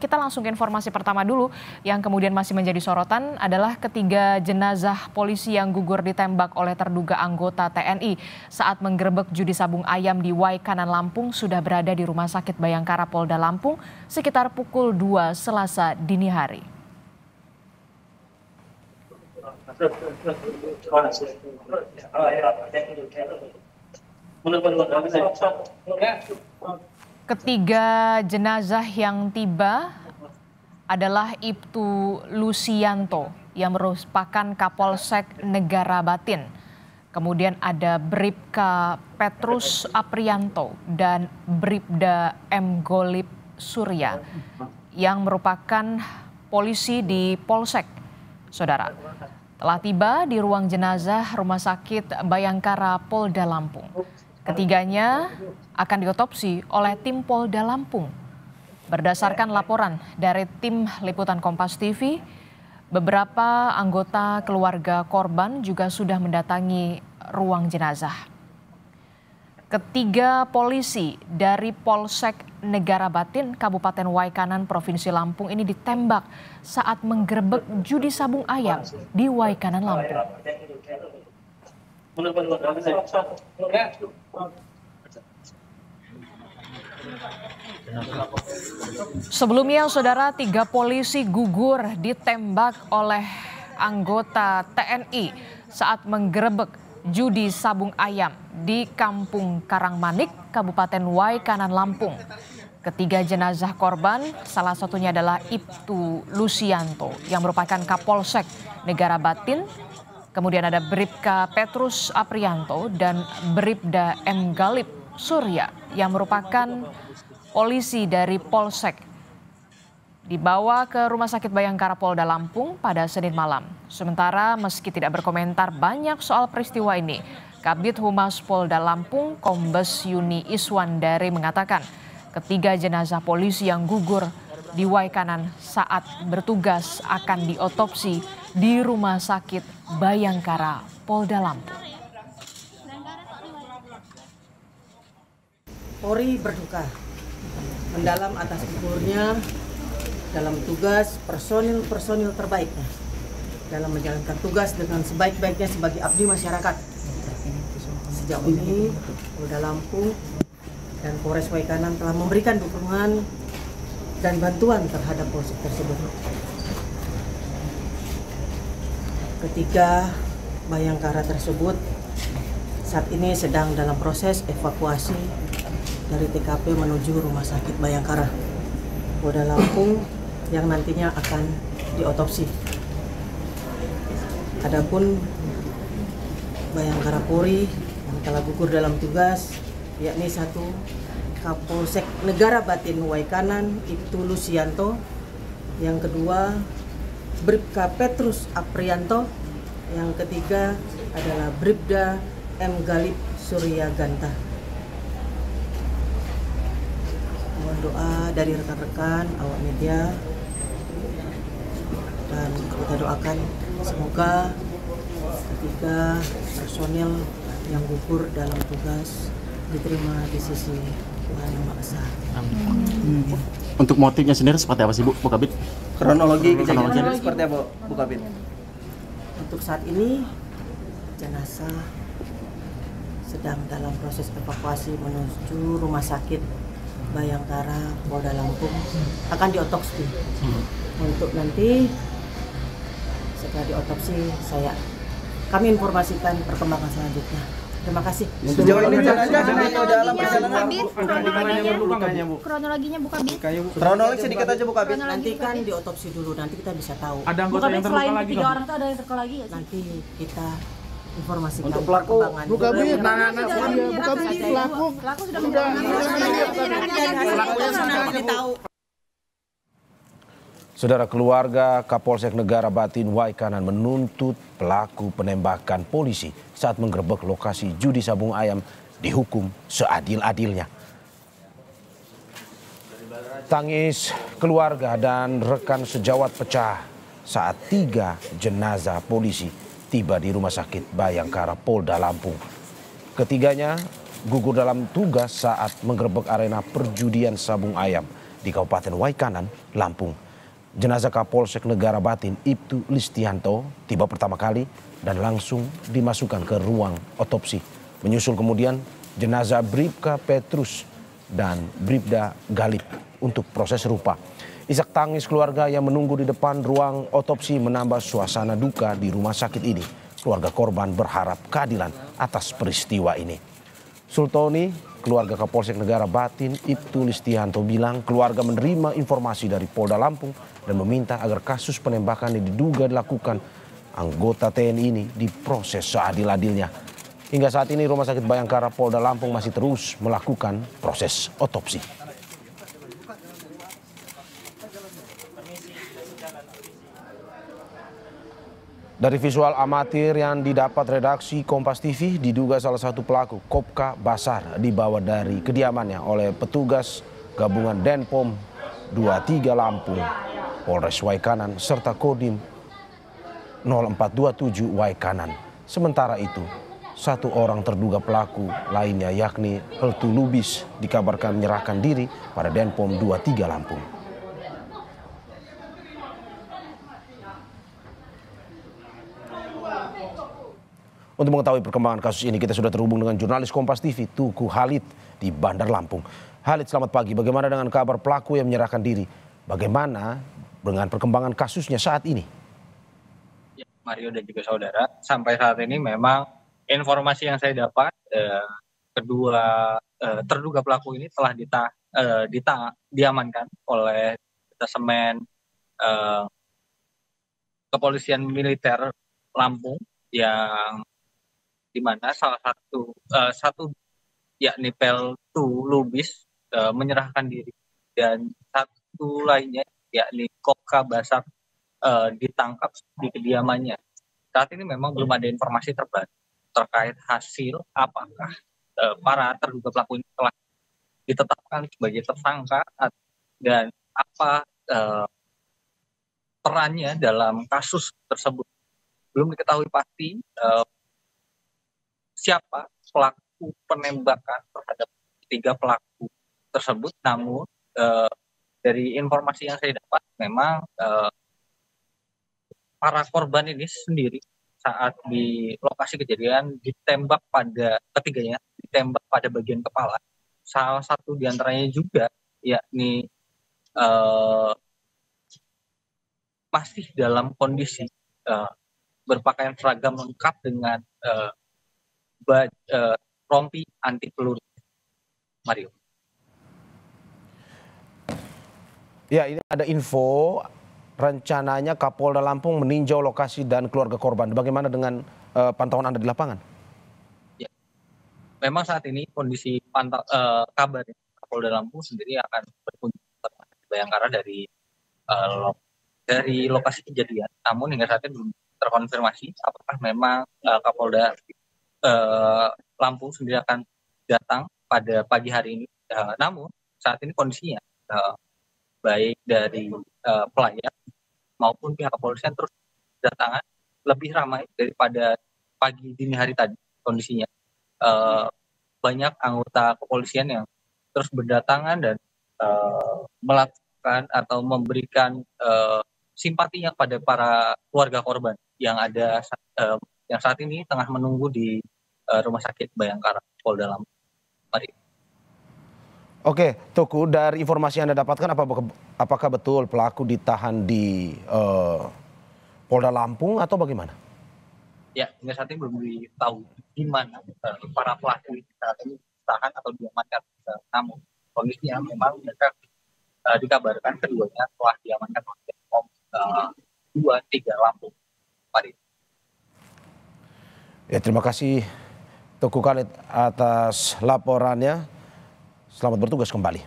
Kita langsung ke informasi pertama dulu yang kemudian masih menjadi sorotan adalah ketiga jenazah polisi yang gugur ditembak oleh terduga anggota TNI saat menggerebek judi sabung ayam di Waikanan Lampung sudah berada di Rumah Sakit Bayangkara Polda Lampung sekitar pukul 2 Selasa dini hari. Ketiga jenazah yang tiba adalah Ibtu Lusianto yang merupakan Kapolsek Negara Batin. Kemudian ada Bribka Petrus Aprianto dan Bribda M. Golib Surya yang merupakan polisi di Polsek. Saudara, telah tiba di ruang jenazah Rumah Sakit Bayangkara Polda Lampung. Ketiganya akan diotopsi oleh tim Polda Lampung. Berdasarkan laporan dari tim liputan Kompas TV, beberapa anggota keluarga korban juga sudah mendatangi ruang jenazah. Ketiga polisi dari Polsek Negara Batin, Kabupaten Waikanan, Provinsi Lampung ini ditembak saat menggerebek judi sabung ayam di Waikanan, Lampung. Sebelumnya, saudara, 3 polisi gugur ditembak oleh anggota TNI saat menggerebek judi sabung ayam di Kampung Karangmanik, Kabupaten Waikanan, Lampung. Ketiga jenazah korban, salah satunya adalah Ibtu Lusianto yang merupakan Kapolsek Negara Batin. Kemudian ada Bribka Petrus Aprianto dan Bribda M. Golib Surya yang merupakan polisi dari Polsek. Dibawa ke Rumah Sakit Bayangkara Polda Lampung pada Senin malam. Sementara meski tidak berkomentar banyak soal peristiwa ini, Kabid Humas Polda Lampung Kombes Yuni Iswandari mengatakan ketiga jenazah polisi yang gugur di Waikanan saat bertugas akan diotopsi di Rumah Sakit Bayangkara Polda Lampung. Polri berduka mendalam atas gugurnya dalam tugas personil terbaiknya dalam menjalankan tugas dengan sebaik-baiknya sebagai abdi masyarakat. Sejauh ini Polda Lampung dan Polres Waikanan telah memberikan dukungan dan bantuan terhadap polsek tersebut. Ketiga Bayangkara tersebut saat ini sedang dalam proses evakuasi dari TKP menuju Rumah Sakit Bayangkara Polda Lampung yang nantinya akan diotopsi. Adapun Bayangkara Polri yang telah gugur dalam tugas yakni 1 Kapolsek Negara Batin Waikanan Ibtu Lusianto, yang kedua Bribka Petrus Aprianto, yang ketiga adalah Bribda M. Golib Surya Ganta. Mohon doa dari rekan-rekan awak media dan kita doakan semoga ketiga personil yang gugur dalam tugas diterima di sisi Tuhan Yang Maha Esa. Untuk motifnya sendiri seperti apa sih Bu Kabid? Kronologi kejadian seperti apa Bu Kabid? Untuk saat ini jenazah sedang dalam proses evakuasi menuju Rumah Sakit Bayangkara Polda Lampung, akan diotopsi. Untuk nanti setelah diotopsi kami informasikan perkembangan selanjutnya. Terima kasih. Sejauh ini dalam perjalanan kronologinya Bu Kabid. Kronologi sedikit aja Bu Kabid. Nanti kan diotopsi dulu, nanti kita bisa tahu. Ada anggota yang terluka lagi. Selain 3 orang itu ada yang terluka lagi. Nanti kita informasikan untuk pelaku. Bu Kabid, pelaku sudah menjalani. Saudara, keluarga Kapolsek Negara Batin Waikanan menuntut pelaku penembakan polisi saat menggerebek lokasi judi sabung ayam dihukum seadil-adilnya. Tangis keluarga dan rekan sejawat pecah saat 3 jenazah polisi tiba di Rumah Sakit Bayangkara Polda Lampung. Ketiganya gugur dalam tugas saat menggerebek arena perjudian sabung ayam di Kabupaten Waikanan, Lampung. Jenazah Kapolsek Negara Batin Ibtu Listianto tiba pertama kali dan langsung dimasukkan ke ruang otopsi. Menyusul kemudian jenazah Bribka Petrus dan Bribda Galip untuk proses serupa. Isak tangis keluarga yang menunggu di depan ruang otopsi menambah suasana duka di rumah sakit ini. Keluarga korban berharap keadilan atas peristiwa ini. Sultoni, keluarga Kapolsek Negara Batin Ibtu Listianto bilang keluarga menerima informasi dari Polda Lampung dan meminta agar kasus penembakan yang diduga dilakukan anggota TNI ini diproses seadil-adilnya. Hingga saat ini Rumah Sakit Bayangkara Polda Lampung masih terus melakukan proses otopsi. Dari visual amatir yang didapat redaksi Kompas TV, diduga salah satu pelaku Kopka Basar dibawa dari kediamannya oleh petugas gabungan Denpom 23 Lampung, Polres Waikanan, serta Kodim 0427 Waikanan. Sementara itu, satu orang terduga pelaku lainnya yakni Heltu Lubis dikabarkan menyerahkan diri pada Denpom 23 Lampung. Untuk mengetahui perkembangan kasus ini, kita sudah terhubung dengan jurnalis Kompas TV, Tuku Halid di Bandar Lampung. Halid, selamat pagi. Bagaimana dengan kabar pelaku yang menyerahkan diri? Bagaimana dengan perkembangan kasusnya saat ini? Ya, Mario dan juga saudara, sampai saat ini memang informasi yang saya dapat, kedua terduga pelaku ini telah diamankan oleh detasemen Kepolisian Militer Lampung, yang di mana salah satu yakni Peltu Lubis menyerahkan diri, dan satu lainnya yakni Kopka Basar ditangkap di kediamannya. Saat ini memang belum ada informasi terbaru terkait hasil apakah para terduga pelaku ini telah ditetapkan sebagai tersangka dan apa perannya dalam kasus tersebut. Belum diketahui pasti siapa pelaku penembakan terhadap 3 pelaku tersebut. Namun dari informasi yang saya dapat, memang para korban ini sendiri saat di lokasi kejadian ditembak pada bagian kepala. Salah satu diantaranya juga yakni masih dalam kondisi berpakaian seragam lengkap dengan rompi anti peluru. Mario. Ya, ini ada info rencananya Kapolda Lampung meninjau lokasi dan keluarga korban. Bagaimana dengan pantauan Anda di lapangan? Ya, memang saat ini kondisi kabar Kapolda Lampung sendiri akan berkunjung ke Bayangkara dari lokasi kejadian. Namun hingga saat ini belum terkonfirmasi apakah memang Kapolda Lampung sendiri akan datang pada pagi hari ini. Namun saat ini kondisinya baik dari pelayan maupun pihak kepolisian terus datangan lebih ramai daripada pagi dini hari tadi kondisinya. Banyak anggota kepolisian yang terus berdatangan dan melakukan atau memberikan simpatinya pada para keluarga korban yang saat ini tengah menunggu di Rumah Sakit Bayangkara Polda Lampung. Mari. Oke, Tuku, dari informasi yang Anda dapatkan, apakah betul pelaku ditahan di Polda Lampung atau bagaimana? Ya, hingga saat ini belum ditahu di mana para pelaku saat ini ditahan atau diamankan. Namun kondisinya memang mereka dikabarkan keduanya telah diamankan oleh Denpom 23 Lampung. Mari. Ya, terima kasih Tuku Khalid atas laporannya. Selamat bertugas kembali.